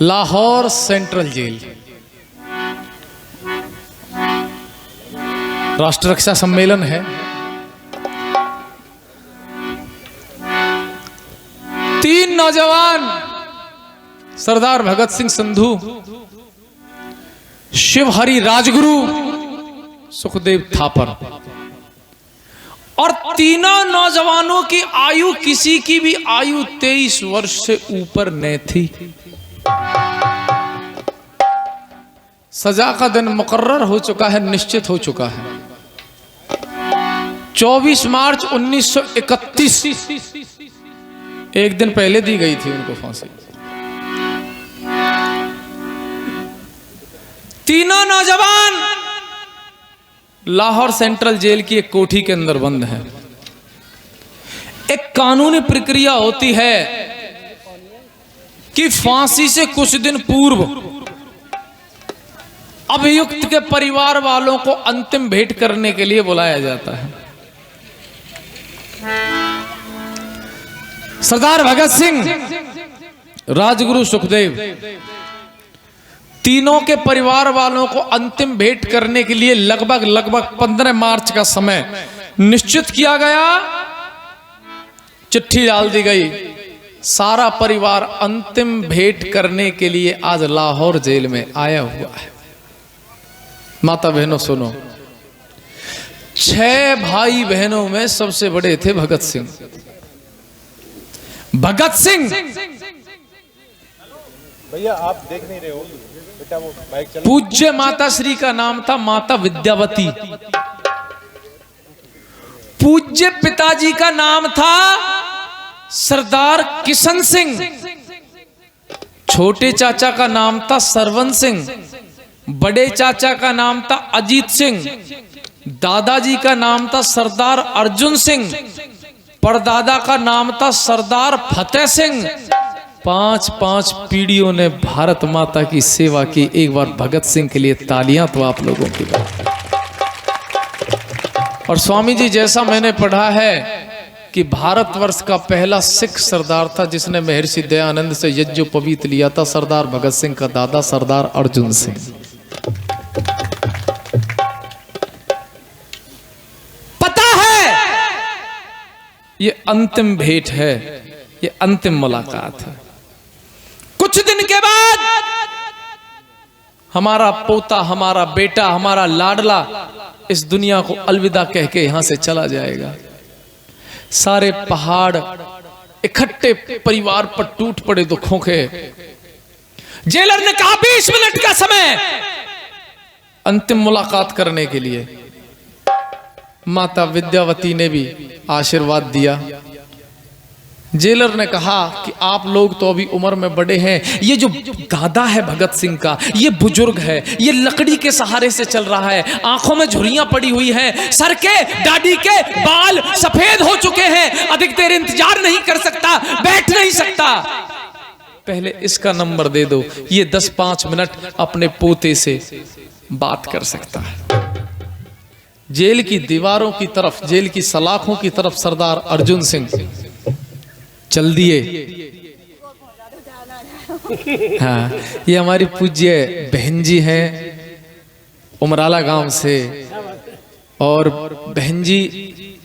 Lahore central jail, राष्ट्र रक्षा सम्मेलन है। 3 नौजवान सरदार भगत सिंह संधू, शिवहरि राजगुरु, सुखदेव थापर, और तीनों नौजवानों की आयु किसी की भी आयु 23 वर्ष से ऊपर न थी। सजा का दिन मुकर्रर हो चुका है, निश्चित हो चुका है। 24 मार्च 1931, एक दिन पहले दी गई थी उनको फांसी। तीनों नौजवान लाहौर सेंट्रल जेल की एक कोठी के अंदर बंद हैं। एक कानूनी प्रक्रिया होती है कि फांसी से कुछ दिन पूर्व अभियुक्त के परिवार वालों को अंतिम भेंट करने के लिए बुलाया जाता है। सरदार भगत सिंह, राजगुरु सुखदेव, तीनों के परिवार वालों को अंतिम भेंट करने के लिए लगभग 15 मार्च का समय निश्चित किया गया। चिट्ठी डाल दी गई। सारा परिवार अंतिम भेंट करने के लिए आज लाहौर जेल में आया हुआ है। माता बहनों सुनो, 6 भाई बहनों में सबसे बड़े थे भगत सिंह। भगत सिंह, भैया आप देख नहीं रहे हो बेटा, वो बाइक चला। पूज्य माता श्री का नाम था माता विद्यावती। पूज्य पिताजी का नाम था सरदार किशन सिंह। छोटे चाचा का नाम था सरवन सिंह। बड़े चाचा का नाम था अजीत सिंह। दादाजी का नाम था सरदार अर्जुन सिंह। परदादा का नाम था सरदार फतेह सिंह। 5 पीढ़ियों ने भारत माता की सेवा की। एक बार भगत सिंह के लिए तालियां तो आप लोगों की बात। और स्वामी जी, जैसा मैंने पढ़ा है कि भारतवर्ष का पहला सिख सरदार था जिसने महर्षि दयानंद से यज्ञोपवीत लिया था, सरदार भगत सिंह का दादा सरदार अर्जुन सिंह। पता है ये अंतिम भेंट है, ये अंतिम मुलाकात है। कुछ दिन के बाद हमारा पोता, हमारा बेटा, हमारा लाडला इस दुनिया को अलविदा कह के यहां से चला जाएगा। सारे पहाड़ इकट्ठे परिवार पर टूट पड़े दुखों के। जेलर ने कहा 20 मिनट का समय अंतिम मुलाकात करने के लिए। माता विद्यावती ने भी आशीर्वाद दिया। जेलर ने कहा कि आप लोग तो अभी उम्र में बड़े हैं, ये जो दादा है भगत सिंह का, ये बुजुर्ग है, ये लकड़ी के सहारे से चल रहा है, आंखों में झुर्रियां पड़ी हुई हैं, सर के दाढ़ी के बाल सफेद हो चुके हैं, अधिक देर इंतजार नहीं कर सकता, बैठ नहीं सकता, पहले इसका नंबर दे दो, ये 10-5 मिनट अपने पोते से बात कर सकता है। जेल की दीवारों की तरफ, जेल की सलाखों की तरफ सरदार अर्जुन सिंह चल दिए। हाँ, ये हमारी पूज्य बहन जी हैं उमराला गांव से, और बहन जी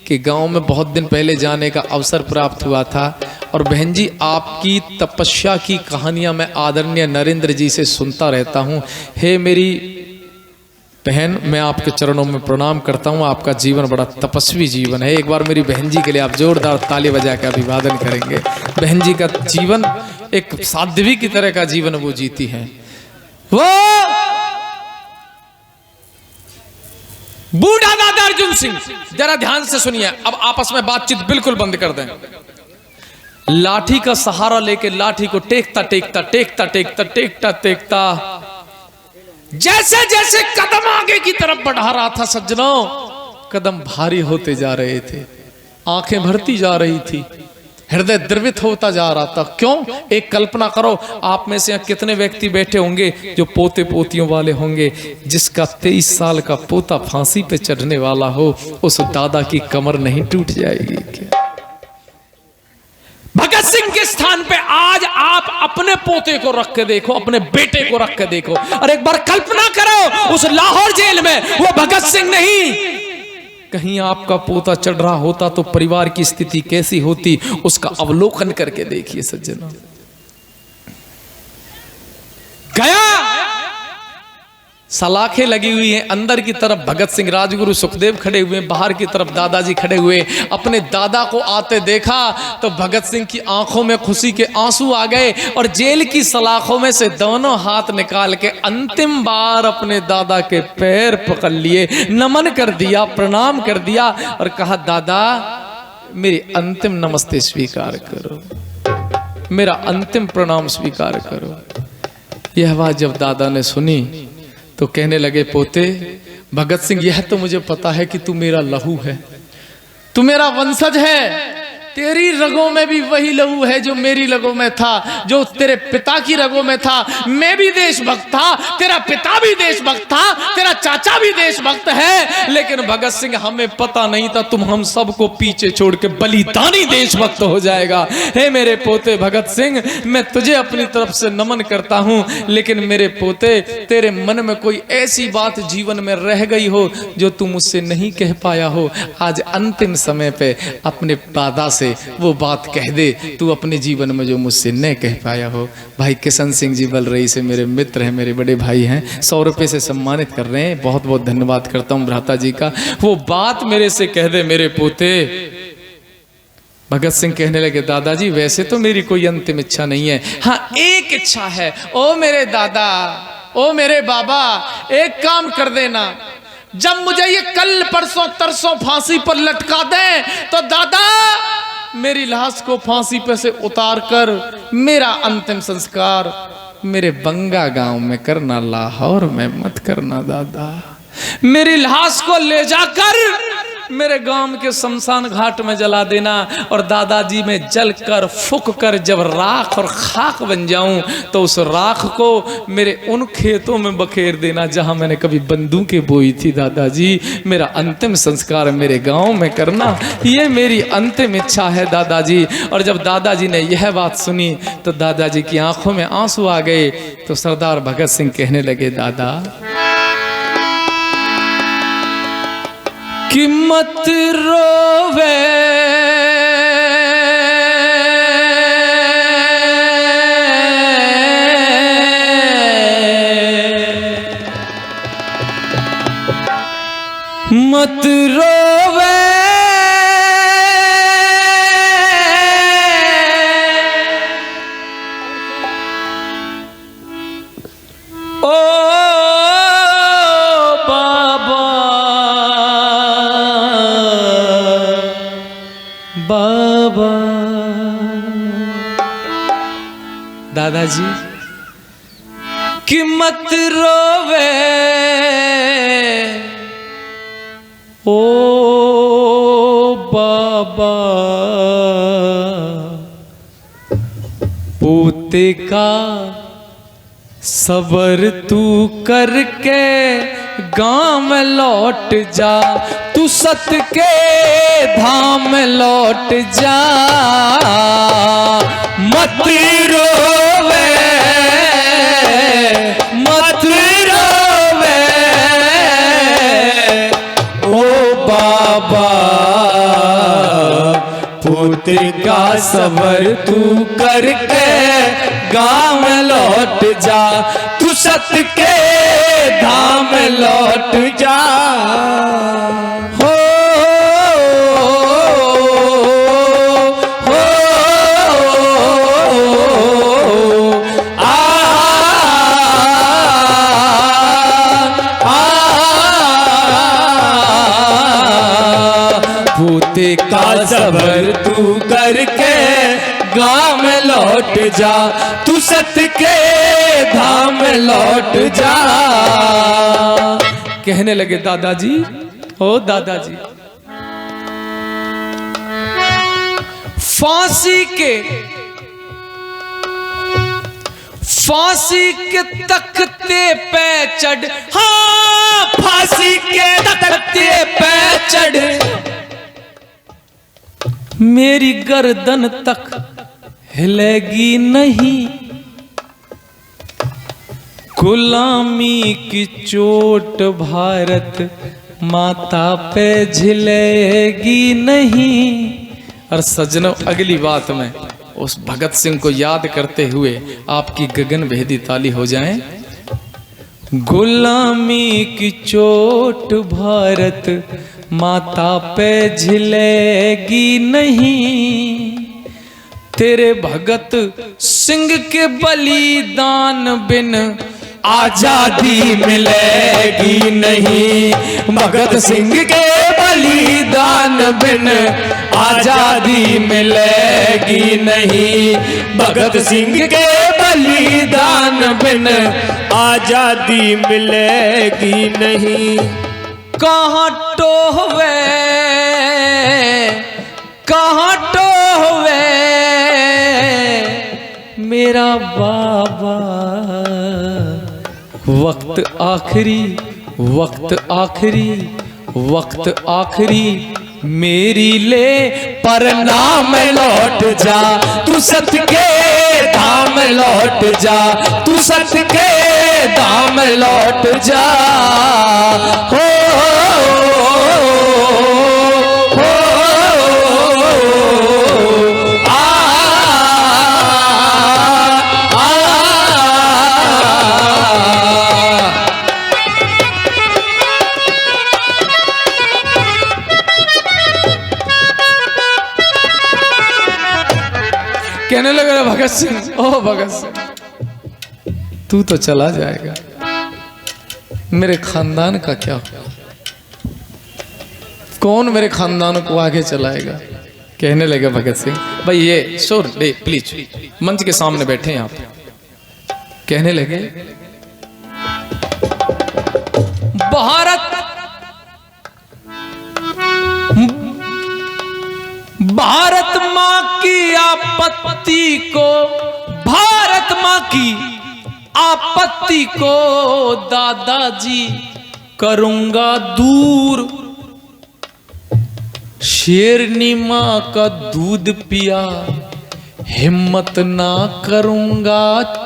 के गांव में बहुत दिन पहले जाने का अवसर प्राप्त हुआ था। और बहन जी, आपकी तपस्या की कहानियां मैं आदरणीय नरेंद्र जी से सुनता रहता हूं। हे मेरी बहन, मैं आपके चरणों में प्रणाम करता हूं। आपका जीवन बड़ा तपस्वी जीवन है। एक बार मेरी बहन जी के लिए आप जोरदार ताली बजा के अभिवादन करेंगे। बहन जी का जीवन एक साध्वी की तरह का जीवन वो जीती हैं। वो बूढ़ा दादा अर्जुन सिंह, जरा ध्यान से सुनिए, अब आपस में बातचीत बिल्कुल बंद कर दें। लाठी का सहारा लेके लाठी को टेकता टेकता टेकता टेकता टेकता टेकता जैसे जैसे कदम आगे की तरफ बढ़ा रहा था सज्जनों, कदम भारी होते जा रहे थे, आंखें भरती जा रही थी, हृदय द्रवित होता जा रहा था। क्यों? एक कल्पना करो, आप में से कितने व्यक्ति बैठे होंगे जो पोते पोतियों वाले होंगे। जिसका 23 साल का पोता फांसी पे चढ़ने वाला हो, उस दादा की कमर नहीं टूट जाएगी क्या? भगत भगत सिंह के स्थान पे आज आप अपने पोते को रख के देखो, अपने बेटे को रख के देखो, और एक बार कल्पना करो उस लाहौर जेल में वो भगत सिंह नहीं, कहीं आपका पोता चढ़ रहा होता तो परिवार की स्थिति कैसी होती, उसका अवलोकन करके देखिए सज्जनों। गया सलाखें लगी हुई हैं, अंदर की तरफ भगत सिंह, राजगुरु सुखदेव खड़े हुए, बाहर की तरफ दादाजी खड़े हुए। अपने दादा को आते देखा तो भगत सिंह की आंखों में खुशी के आंसू आ गए और जेल की सलाखों में से दोनों हाथ निकाल के अंतिम बार अपने दादा के पैर पकड़ लिए, नमन कर दिया, प्रणाम कर दिया और कहा, दादा मेरी अंतिम नमस्ते स्वीकार करो, मेरा अंतिम प्रणाम स्वीकार करो। यह बात जब दादा ने सुनी तो कहने लगे, पोते भगत सिंह, यह तो मुझे पता है कि तू मेरा लहू है, तू मेरा वंशज है, तेरी रगों में भी वही लहू है जो मेरी रगों में था, जो तेरे पिता की रगों में था। मैं भी देशभक्त था, तेरा पिता भी देशभक्त था, तेरा चाचा भी देशभक्त है, लेकिन भगत सिंह हमें पता नहीं था तुम हम सबको पीछे छोड़ के बलिदानी देशभक्त हो जाएगा। हे मेरे पोते भगत सिंह, मैं तुझे अपनी तरफ से नमन करता हूं, लेकिन मेरे पोते तेरे मन में कोई ऐसी बात जीवन में रह गई हो जो तू मुझसे नहीं कह पाया हो, आज अंतिम समय पे अपने दादा से वो बात कह दे, तू अपने जीवन में जो मुझसे न कह पाया हो। भाई किशन सिंह जी बलरई से मेरे मित्र हैं, मेरे बड़े भाई हैं, 100 रुपए से सम्मानित कर रहे हैं, बहुत बहुत धन्यवाद करता हूं भ्राता जी का। वो बात मेरे से कह दे मेरे पोते। भगत सिंह कहने लगे, दादाजी वैसे तो मेरी कोई अंतिम इच्छा नहीं है, हाँ एक इच्छा है। ओ मेरे दादा, ओ मेरे बाबा, एक काम कर देना, जब मुझे ये कल परसों तरसों फांसी पर लटका दें तो दादा मेरी लाश को फांसी पे से उतार कर मेरा अंतिम संस्कार मेरे बंगा गांव में करना, लाहौर में मत करना दादा। मेरी लाश को ले जाकर मेरे गांव के शमशान घाट में जला देना, और दादाजी में जलकर फूक कर जब राख और खाक बन जाऊं तो उस राख को मेरे उन खेतों में बखेर देना जहां मैंने कभी बंदूकें बोई थी। दादाजी मेरा अंतिम संस्कार मेरे गांव में करना, ये मेरी अंतिम इच्छा है दादाजी। और जब दादाजी ने यह बात सुनी तो दादाजी की आंखों में आंसू आ गए। तो सरदार भगत सिंह कहने लगे, दादा कि मत रोवे, मत रोवे, बाबा। दादाजी कि मत रोवे, ओ बाबा, पोते का सबर तू करके गांव में लौट जा, तू सत के धाम लौट जा। मत रोवे, मत रोवे, ओ बाबा, पोते का सबर तू करके गांव में लौट जा, तू सत के धाम लौट जा। हो पोते का सबर तू करके गांव में लौट जा, तू सत के धाम लौट जा। कहने लगे दादाजी, ओ दादाजी, फांसी के तख्ते पे चढ़, हाँ फांसी के तख्ते पे चढ़, मेरी गर्दन तक हिलेगी नहीं, गुलामी की चोट भारत माता पे झिलेगी नहीं। और सज्जनों, अगली बात में उस भगत सिंह को याद करते हुए आपकी गगन भेदी ताली हो जाए। गुलामी की चोट भारत माता पे झिलेगी नहीं, तेरे भगत सिंह के बलिदान बिन आजादी मिलेगी नहीं। भगत सिंह के बलिदान बिन आजादी मिलेगी नहीं। भगत सिंह के बलिदान बिन आजादी मिलेगी नहीं। कहाँ टोहवे, कहाँ टोहवे मेरा बाबा, वक्त आखिरी, वक्त आखिरी, वक्त आखिरी मेरी ले, पर नाम लौट जा तू सत्य के धाम लौट जा, तू सत्य के धाम लौट जा। हो कहने लगा भगत सिंह, ओ भगत सिंह तू तो चला जाएगा, मेरे खानदान का क्या होगा? कौन मेरे खानदान को आगे चलाएगा? कहने लगे भगत सिंह, भाई ये शोर दे प्लीज, मंच के सामने बैठे हैं आप। कहने लगे भारत, भारत माँ की आपत्ति को, भारत माँ की आपत्ति को दादाजी करूंगा दूर, शेरनी माँ का दूध पिया हिम्मत ना करूंगा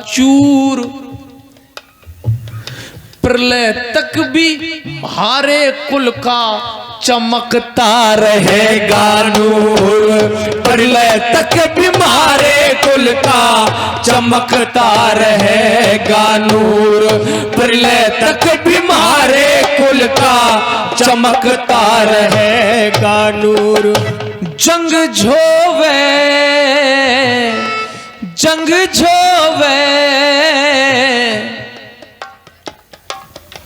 चूर, प्रलय तक भी हमारे कुल का चमकता रहेगा नूर, प्रलय तक भी हमारे कुल का चमकता रहेगा नूर, प्रलय तक भी हमारे कुल का चमकता रहेगा नूर। जंग झोवे, जंग झोवे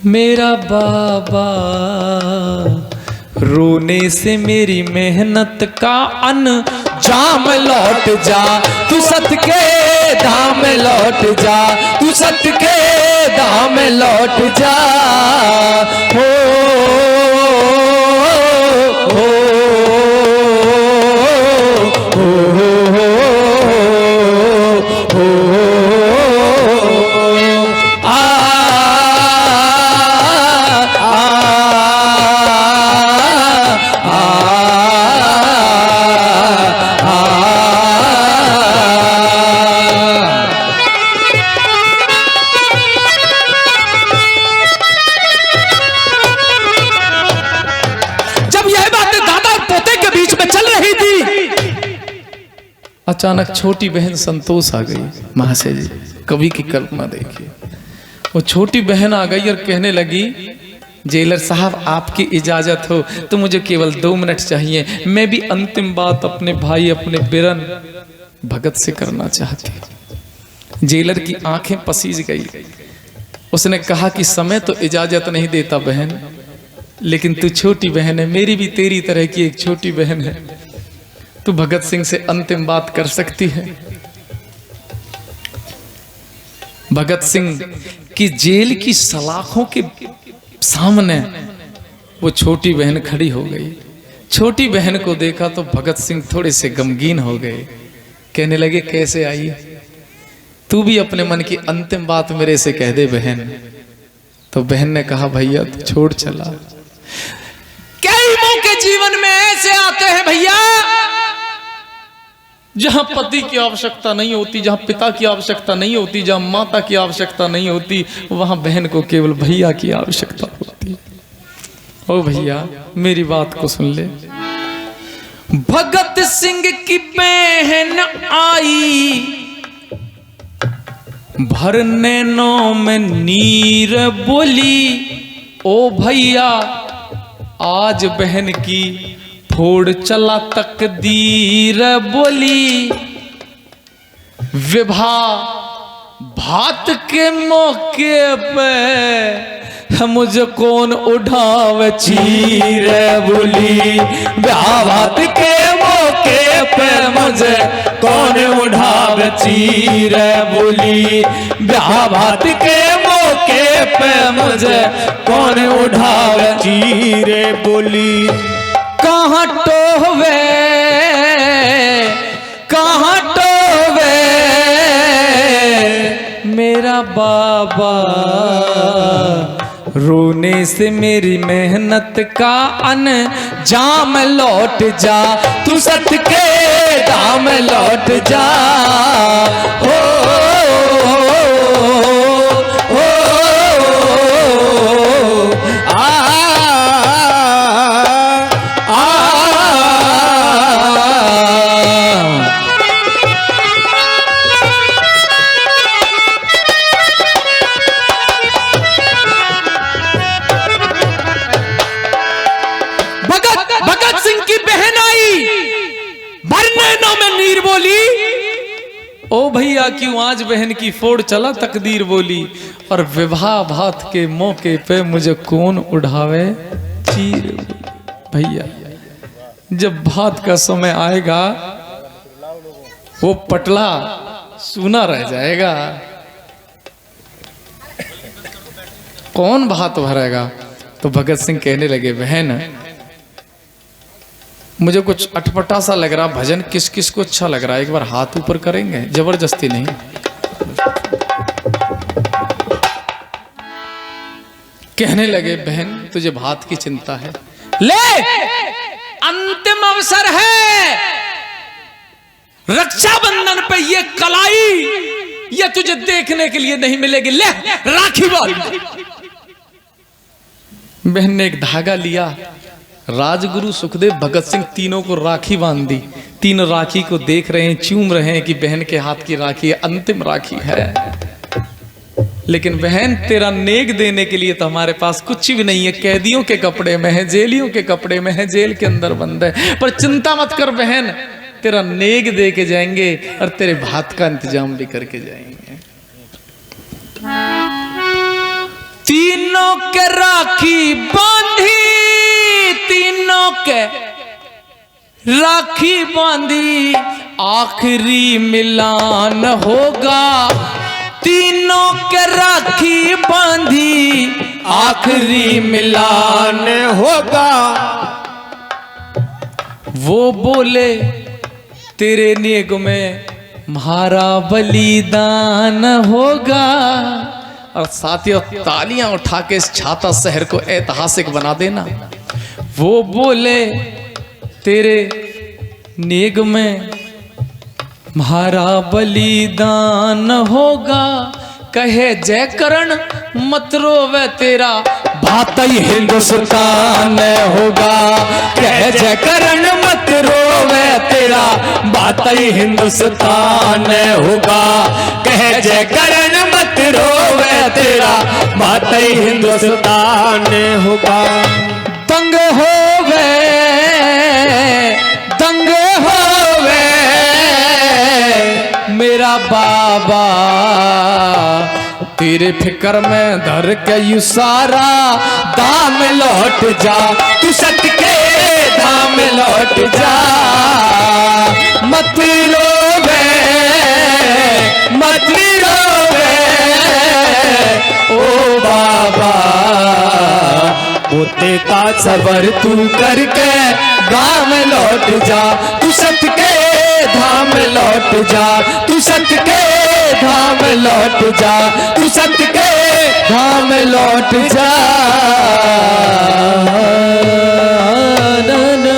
मेरा बाबा, रोने से मेरी मेहनत का अंजाम लौट जा, तू सत्य के धाम लौट जा, तू सत्य के धाम लौट जा। हो हो अचानक छोटी बहन संतोष आ गई। महाशय जी, कवि की कल्पना देखिए, वो छोटी बहन आ गई और कहने लगी, जेलर साहब आपकी इजाजत हो तो मुझे केवल 2 मिनट चाहिए, मैं भी अंतिम बात अपने भाई अपने बिरन भगत से करना चाहती हूँ। जेलर की आंखें पसीज गई। उसने कहा कि समय तो इजाजत नहीं देता बहन, लेकिन तू छोटी बहन है, मेरी भी तेरी तरह की एक छोटी बहन है, तू भगत सिंह से अंतिम बात कर सकती है। भगत सिंह की जेल की सलाखों के सामने वो छोटी बहन खड़ी हो गई। छोटी बहन को देखा तो भगत सिंह थोड़े से गमगीन हो गए। कहने लगे, कैसे आई? तू भी अपने मन की अंतिम बात मेरे से कह दे बहन। तो बहन ने कहा, भैया तू छोड़ चला। कई मौके जीवन में ऐसे आते हैं भैया जहां पति की आवश्यकता नहीं होती, जहां पिता की आवश्यकता नहीं होती, जहां माता की आवश्यकता नहीं होती, वहां बहन को केवल भैया की आवश्यकता होती है। ओ भैया मेरी बात को सुन ले। भगत सिंह की बहन आई, भर नैनों में नीर बोली, ओ भैया आज बहन की फोड़ चला तकदीर बोली। विवाह भात के मौके पे मुझे कौन उठावे चीर बोली। विवाह भात के मौके पे मुझे कौन उठावे चीर बोली। विवाह भात के मौके पे मुझे कौन उठावे चीर बोली। कहाँ टोवे, कहाँ टोवे मेरा बाबा, रोने से मेरी मेहनत का अंजाम लौट जा, तू सत के दाम लौट जा। हो भगत सिंह की बहन आई, भरनैनों में नीर बोली, ओ भैया क्यों आज बहन की फोड़ चला तकदीर बोली। और विवाह भात के मौके पे मुझे कौन उठावे चीर। भैया जब भात का समय आएगा वो पटला सूना रह जाएगा, कौन भात भरेगा। तो भगत सिंह कहने लगे बहन मुझे कुछ अटपटा सा लग रहा, भजन किस किस को अच्छा लग रहा है, एक बार हाथ ऊपर करेंगे, जबरदस्ती नहीं। कहने लगे बहन तुझे भात की चिंता है, ले अंतिम अवसर है, रक्षाबंधन पे ये कलाई ये तुझे देखने के लिए नहीं मिलेगी, ले राखी बांध। बहन ने एक धागा लिया, राजगुरु सुखदेव भगत सिंह तीनों को राखी बांध दी। तीनों राखी को देख रहे हैं, चूम रहे हैं कि बहन के हाथ की राखी अंतिम राखी है। लेकिन बहन तेरा नेक देने के लिए तो हमारे पास कुछ भी नहीं है, कैदियों के कपड़े में है, जेलियों के कपड़े में है, जेल के अंदर बंद है। पर चिंता मत कर बहन, तेरा नेक दे के जाएंगे और तेरे भात का इंतजाम भी करके जाएंगे। तीनों के राखी बांधी, तीनों के राखी बांधी, आखिरी मिलान होगा। तीनों के राखी बांधी, आखिरी मिलान होगा। वो बोले तेरे नेक में म्हारा बलिदान होगा। और साथियों तालियां उठा के इस छाता शहर को ऐतिहासिक बना देना। वो बोले तेरे नेक में म्हारा बलिदान होगा। कहे जय करण मत रोवे तेरा भात ही हिंदुस्तान होगा। कहे जय करण मत रोवे तेरा भात ही हिंदुस्तान होगा। कहे जय करण मत रोवे तेरा भात ही हिंदुस्तान होगा। दंग होवे, दंग होवे मेरा बाबा, तेरे फिक्र में धर के यू सारा दाम लौट जा। तू सत के धाम लौट जा। मत रोवे, मत रोवे ओ बाबा, पोते का सबर तू करके गाँव लौट जा। तू सत के धाम लौट जा। तू सत के धाम लौट जा। तू सत के धाम लौट जा। ना, ना।